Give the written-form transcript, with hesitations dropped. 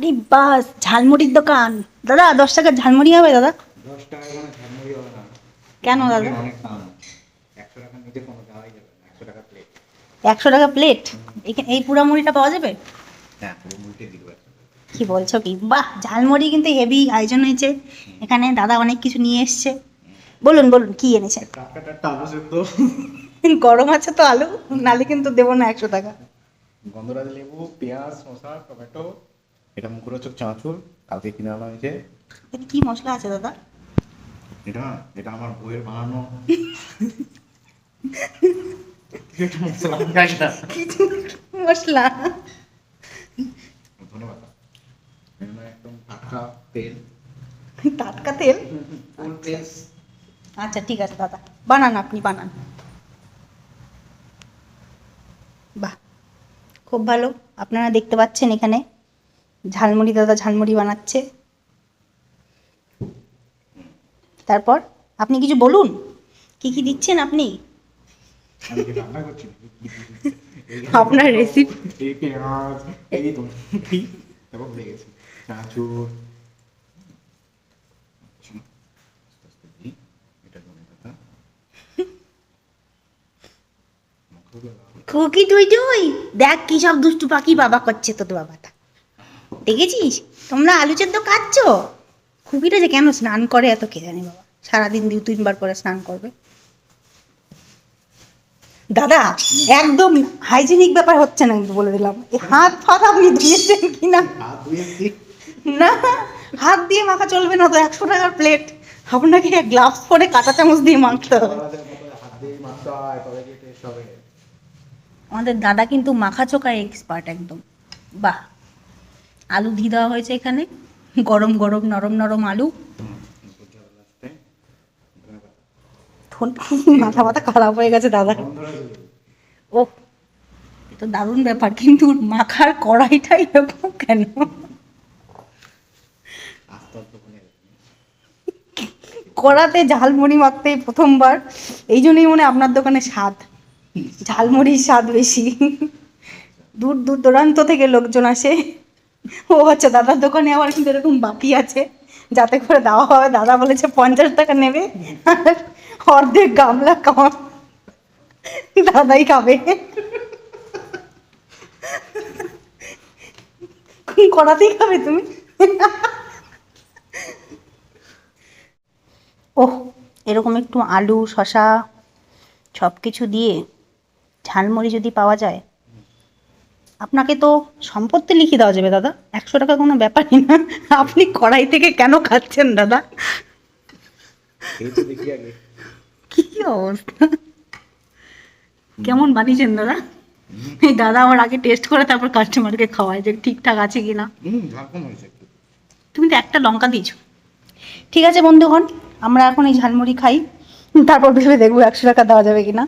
আরে বাস, ঝালমুড়ির দোকান। দাদা 10 টাকার ঝালমুড়ি হবে দাদা? 10 টাকায় কোনো ঝালমুড়ি হবে না। কেন ঝালমুড়ি দাদা? অনেক দাম। 100 টাকার নিচে কোনো যাওয়াই যাবে না। 100 টাকা প্লেট। 100 টাকা প্লেট? এখানে এই পুরা মুড়িটা পাওয়া যাবে? হ্যাঁ, পুরো মুড়িটাই দিব 100 টাকা। কি বলছো কি? বাহ, ঝালমুড়ি কিন্তু হেভি আয়োজন হয়েছে এখানে। দাদা অনেক কিছু নিয়ে এসছে। বলুন বলুন, কি এনেছেন? টাটকা টাটকা আলু সেদ্ধ, গরম আছে তো আলু, নালে কিন্তু দেবো না 100 টাকা। গন্ধরাজ লেবু, পেঁয়াজ, শসা, টমেটো, এটা মুখরোচক চানাচুর কালকে কিনে আনা হয়েছে। এতে কি মশলা আছে দাদা? এটা এটা আমার বইয়ের বানানো এটা মশলা খাই না। কিছু মশলা। ধন্যবাদ। এখানে একদম টাটকা তেল, টাটকা তেল? Full fresh. আচ্ছা ঠিক আছে দাদা, বানান, আপনি বানান। বাহ, খুব ভালো। আপনারা দেখতে পাচ্ছেন এখানে ঝালমুড়ি, দাদা ঝালমুড়ি বানাচ্ছে। তারপর আপনি কিছু বলুন, কি কি দিচ্ছেন আপনি? আমি কি রান্না করছি? আপনার রেসিপি। এই পেঁয়াজ, এই ধনে, এবং ভুলে গেছি চানাচুর। এটা ধনেপাতা। খুকি তুই তুই দেখ কি সব দুষ্টু পাখি বাবা করছে, তোর বাবাটা দেখেছিস? তোমরা আলু সেদ্ধ খাচ্ছ? খুকিটা যে কেন স্নান করে এত কে জানে বাবা, সারাদিন 2-3 বার করে স্নান করবে। দাদা একদম হাইজেনিক ব্যাপার হচ্ছে না কিন্তু, বলে দিলাম। এই হাত ফাত আপনি ধুয়েছেন কিনা? হাত ধুয়েছি। না, হাত দিয়ে মাখা চলবে না তো, 100 টাকার প্লেট। আপনাকে গ্লাভস পরে কাঁটা চামচ দিয়ে মাখতে হবে। হাত দিয়ে মাখতে হয়, তবে গিয়ে টেস্ট হবে। আমাদের দাদা কিন্তু মাখা চোখায় এক্সপার্ট একদম। বাহ, আলু দিয়ে দেওয়া হয়েছে এখানে, গরম গরম নরম নরম আলু। মাথা মাথা খারাপ হয়ে গেছে দাদা। ও, এ তো দারুণ ব্যাপার, কিন্তু মাখার কড়াইটাই এরকম কেন? কড়াতে ঝালমুড়ি মাখতে প্রথমবার, এই জন্যই মনে হয় আপনার দোকানে স্বাদ, ঝালমুড়ির স্বাদ বেশি। দূর দূর দূরান্ত থেকে লোকজন আসে। ও আচ্ছা, দাদার দোকানে আবার কিন্তু এরকম বাটি আছে যাতে করে দেওয়া হবে। দাদা বলেছে 50 টাকা নেবে, আর অর্ধেক গামলা কম দাদাই খাবে। কড়াতেই খাবে তুমি? ওহ, এরকম একটু আলু শসা সব কিছু দিয়ে ঝালমুড়ি যদি পাওয়া যায়, আপনাকে তো সম্পত্তি লিখে দেওয়া যাবে দাদা। 100 টাকা কোনো ব্যাপারই না। আপনি কড়াই থেকে কেন খাচ্ছেন দাদা? এই তো দেখি আগে। কি অবস্থা, কেমন বানিয়েছেন দাদা? এই দাদা আমার আগে টেস্ট করে তারপর কাস্টমারকে খাওয়ায় যে ঠিকঠাক আছে কিনা। ঝাল কম হয়েছে একটু। তুমি তো একটা লঙ্কা দিয়েছো। ঠিক আছে বন্ধুগণ, আমরা এখন এই ঝালমুড়ি খাই, তারপর ভেবে দেখবো 100 টাকা দেওয়া যাবে কিনা।